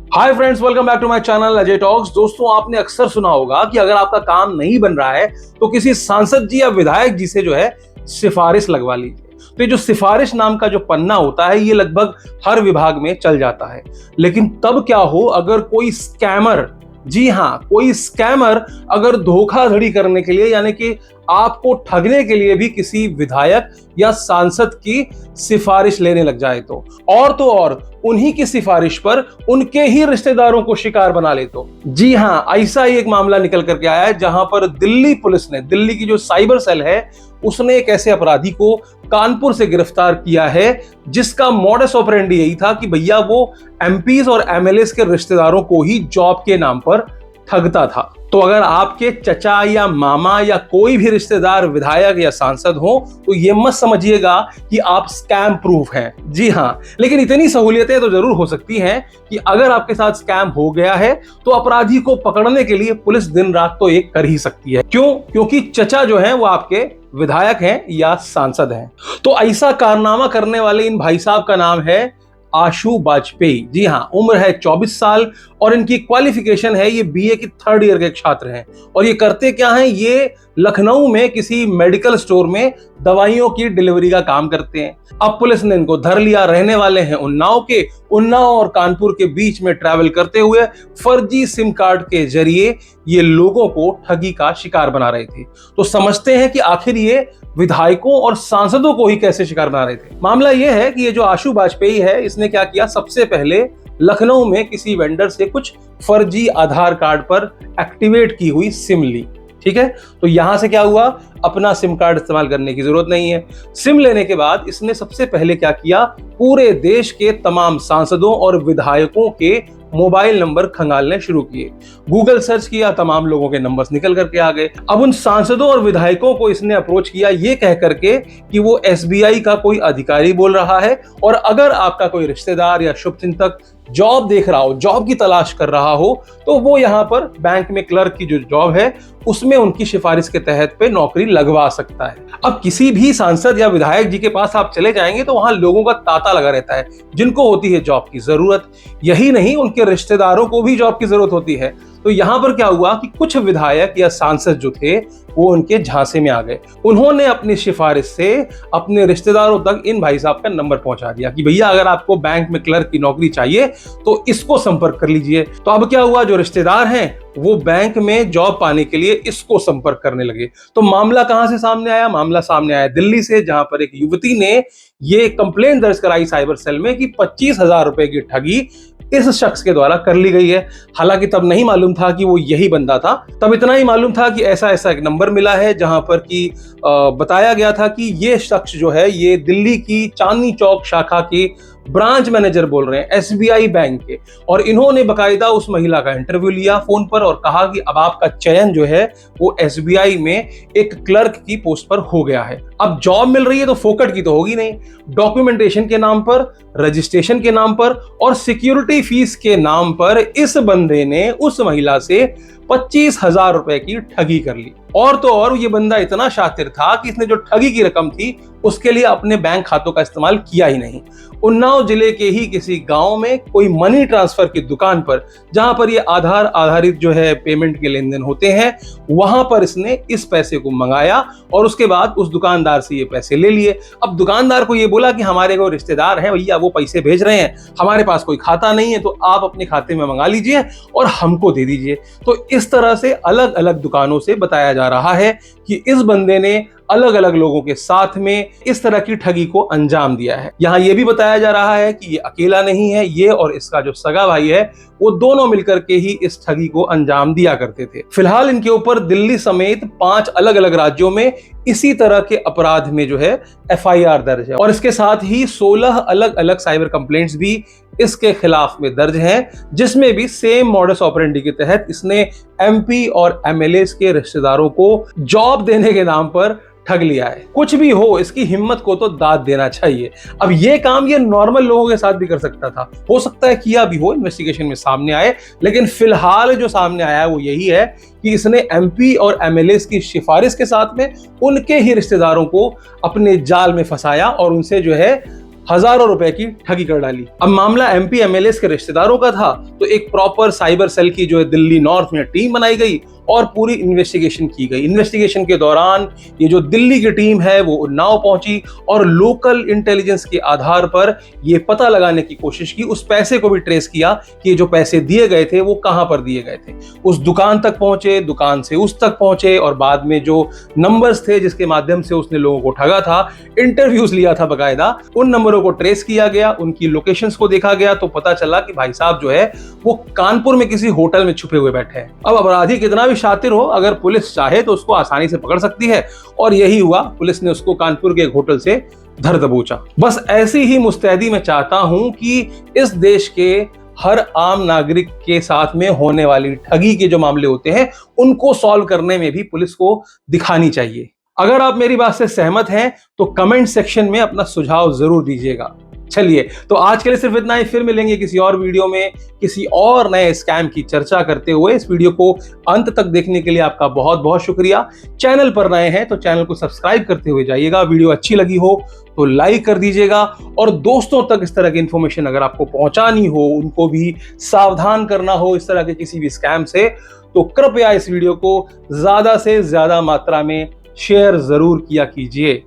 Hi friends, welcome back to my channel Ajay talks. दोस्तों, आपने अक्सर सुना होगा कि अगर आपका काम नहीं बन रहा है तो किसी सांसद जी या विधायक जी से जो है सिफारिश लगवा लीजिए। तो ये जो सिफारिश नाम का जो पन्ना होता है ये लगभग हर विभाग में चल जाता है। लेकिन तब क्या हो अगर कोई स्कैमर, जी हां, कोई स्कैमर अगर धोखाधड़ी करने के लिए यानी कि आपको ठगने के लिए भी किसी विधायक या सांसद की सिफारिश लेने लग जाए तो और उन्हीं की सिफारिश पर उनके ही रिश्तेदारों को शिकार बना ले तो। जी हां, ऐसा ही एक मामला निकल करके आया है जहां पर दिल्ली पुलिस ने, दिल्ली की जो साइबर सेल है, उसने एक ऐसे अपराधी को कानपुर से गिरफ्तार किया है जिसका मॉडस ऑपरेंडी यही था कि भैया वो एमपीज और एमएलएस के रिश्तेदारों को ही जॉब के नाम पर ठगता था। तो अगर आपके चचा या मामा या कोई भी रिश्तेदार विधायक या सांसद हो तो ये मत समझिएगा कि आप स्कैम प्रूफ हैं। जी हां, लेकिन इतनी सहूलियतें तो जरूर हो सकती हैं कि अगर आपके साथ स्कैम हो गया है तो अपराधी को पकड़ने के लिए पुलिस दिन रात तो एक कर ही सकती है। क्यों? क्योंकि चचा जो है वो आपके विधायक हैं या सांसद हैं। तो ऐसा कारनामा करने वाले इन भाई साहब का नाम है आशु वाजपेयी। जी हां, उम्र है 24 साल और इनकी क्वालिफिकेशन है, ये बीए की 3rd ईयर के छात्र हैं। और ये करते क्या हैं? ये लखनऊ में किसी मेडिकल स्टोर में दवाइयों की डिलीवरी का काम करते हैं। अब पुलिस ने इनको धर लिया। रहने वाले हैं उन्नाव और कानपुर के बीच में ट्रैवल करते हुए फर्जी सिम कार्ड के जरिए ये लोगों को ठगी का शिकार बना रहे थे। तो समझते हैं कि आखिर ये विधायकों और सांसदों को ही कैसे शिकार बना रहे थे। मामला यह है कि ये जो आशु वाजपेयी है, इसने क्या किया? सबसे पहले लखनऊ में किसी वेंडर से कुछ फर्जी आधार कार्ड पर एक्टिवेट की हुई सिम ली। ठीक है, तो यहां से क्या हुआ? अपना सिम कार्ड इस्तेमाल करने की जरूरत नहीं है। सिम लेने के बाद इसने सबसे पहले क्या किया? पूरे देश के तमाम सांसदों और विधायकों के मोबाइल नंबर खंगालने शुरू किए। गूगल सर्च किया, तमाम लोगों के नंबर्स निकल करके आ गए। अब उन सांसदों और विधायकों को इसने अप्रोच किया ये कह करके कि वो एसबीआई का कोई अधिकारी बोल रहा है और अगर आपका कोई रिश्तेदार या शुभचिंतक जॉब देख रहा हो, जॉब की तलाश कर रहा हो, तो वो यहाँ पर बैंक में क्लर्क की जो जॉब है उसमें उनकी सिफारिश के तहत पे नौकरी लगवा सकता है। अब किसी भी सांसद या विधायक जी के पास आप चले जाएंगे तो वहां लोगों का तांता लगा रहता है जिनको होती है जॉब की जरूरत। यही नहीं, उनके रिश्तेदारों को भी जॉब की जरूरत होती है। तो यहां पर क्या हुआ कि कुछ विधायक या सांसद जो थे वो उनके झांसे में आ गए। उन्होंने अपनी सिफारिश से अपने रिश्तेदारों तक इन भाई साहब का नंबर पहुंचा दिया कि भैया अगर आपको बैंक में क्लर्क की नौकरी चाहिए तो इसको संपर्क कर लीजिए। तो अब क्या हुआ? जो रिश्तेदार हैं वो बैंक में जॉब पाने के लिए इसको संपर्क करने लगे। तो मामला कहां से सामने आया? मामला सामने आया दिल्ली से, जहां पर एक युवती ने ये कंप्लेंट दर्ज कराई साइबर सेल में कि 25,000 रुपए की ठगी इस शख्स के द्वारा कर ली गई है। हालांकि तब नहीं मालूम था कि वो यही बंदा था। तब इतना ही मालूम था कि ऐसा ऐसा एक नंबर मिला है जहां पर कि बताया गया था कि ये शख्स जो है ये दिल्ली की चांदनी चौक शाखा के ब्रांच मैनेजर बोल रहे हैं एसबीआई बैंक के। और इन्होंने बकायदा उस महिला का इंटरव्यू लिया फोन पर और कहा कि अब आपका चयन जो है वो एसबीआई में एक क्लर्क की पोस्ट पर हो गया है। अब जॉब मिल रही है तो फोकट की तो होगी नहीं। डॉक्यूमेंटेशन के नाम पर, रजिस्ट्रेशन के नाम पर और सिक्योरिटी फीस के नाम पर इस बंदे ने उस महिला से 25,000 रुपए की ठगी कर ली। और तो और ये बंदा इतना शातिर था कि इसने जो ठगी की रकम थी उसके लिए अपने बैंक खातों का इस्तेमाल किया ही नहीं। उन्नाव जिले के ही किसी गांव में कोई मनी ट्रांसफर की दुकान पर, जहां पर ये आधार आधारित जो है पेमेंट के लेन देन होते हैं, वहां पर इसने इस पैसे को मंगाया और उसके बाद उस दुकानदार से ये पैसे ले लिए। अब दुकानदार को ये बोला कि हमारे कोई रिश्तेदार हैं भैया, वो पैसे भेज रहे हैं, हमारे पास कोई खाता नहीं है, तो आप अपने खाते में मंगा लीजिए और हमको दे दीजिए। तो इस तरह से अलग अलग दुकानों से बताया जा रहा है कि इस बंदे ने अलग अलग लोगों के साथ में इस तरह की ठगी को अंजाम दिया है। यहाँ यह भी बताया जा रहा है कि ये अकेला नहीं है, ये और इसका जो सगा भाई है वो दोनों मिलकर के ही इस ठगी को अंजाम दिया करते थे। फिलहाल इनके ऊपर दिल्ली समेत 5 अलग अलग राज्यों में इसी तरह के अपराध में जो है एफआईआर दर्ज है और इसके साथ ही 16 अलग अलग साइबर कंप्लेंट्स भी इसके खिलाफ में दर्ज हैं, जिसमें भी सेम मॉडस ऑपरेंडी के तहत इसने एमपी और एमएलए के रिश्तेदारों को जॉब देने के नाम पर ठग लिया है। कुछ भी हो, इसकी हिम्मत को तो दाद देना चाहिए। अब ये काम ये नॉर्मल लोगों के साथ भी कर सकता था, हो सकता है किया भी हो, इन्वेस्टिगेशन में सामने आए, लेकिन फिलहाल जो सामने आया है वो यही है कि इसने एमपी और एमएलए की सिफारिश के साथ में उनके ही रिश्तेदारों को अपने जाल में फंसाया और उनसे जो है हजारों रुपए की ठगी कर डाली। अब मामला एमपी एमएलए के रिश्तेदारों का था, तो एक प्रॉपर साइबर सेल की जो है दिल्ली नॉर्थ में टीम बनाई गई और पूरी इन्वेस्टिगेशन की गई। इन्वेस्टिगेशन के दौरान ये जो दिल्ली की टीम है वो उन्नाव पहुंची और लोकल इंटेलिजेंस के आधार पर ये पता लगाने की कोशिश की, उस पैसे को भी ट्रेस किया कि जो पैसे दिए गए थे वो कहां पर दिए गए थे। उस दुकान तक पहुंचे, दुकान से उस तक पहुंचे और बाद में जो नंबर्स थे जिसके माध्यम से उसने लोगों को ठगा था, इंटरव्यूज लिया था बकायदा, उन नंबरों को ट्रेस किया गया, उनकी लोकेशंस को देखा गया तो पता चला कि भाई साहब जो है वो कानपुर में किसी होटल में छुपे हुए बैठे हैं। अब अपराधी कितना भी शातिर हो, अगर पुलिस चाहे तो उसको आसानी से पकड़ सकती है और यही हुआ, पुलिस ने उसको कानपुर के एक होटल से धर दबोचा। बस ऐसी ही मुस्तैदी मैं चाहता हूं कि इस देश के हर आम नागरिक के साथ में होने वाली ठगी के जो मामले होते हैं उनको सॉल्व करने में भी पुलिस को दिखानी चाहिए। अगर आप मेरी बात से सहमत हैं तो कमेंट सेक्शन में अपना सुझाव जरूर दीजिएगा। चलिए, तो आज के लिए सिर्फ इतना ही, फिर मिलेंगे किसी और वीडियो में किसी और नए स्कैम की चर्चा करते हुए। इस वीडियो को अंत तक देखने के लिए आपका बहुत बहुत शुक्रिया। चैनल पर नए हैं तो चैनल को सब्सक्राइब करते हुए जाइएगा। वीडियो अच्छी लगी हो तो लाइक कर दीजिएगा और दोस्तों तक इस तरह की इंफॉर्मेशन अगर आपको पहुंचानी हो, उनको भी सावधान करना हो इस तरह के किसी भी स्कैम से, तो कृपया इस वीडियो को ज्यादा से ज्यादा मात्रा में शेयर जरूर किया कीजिए।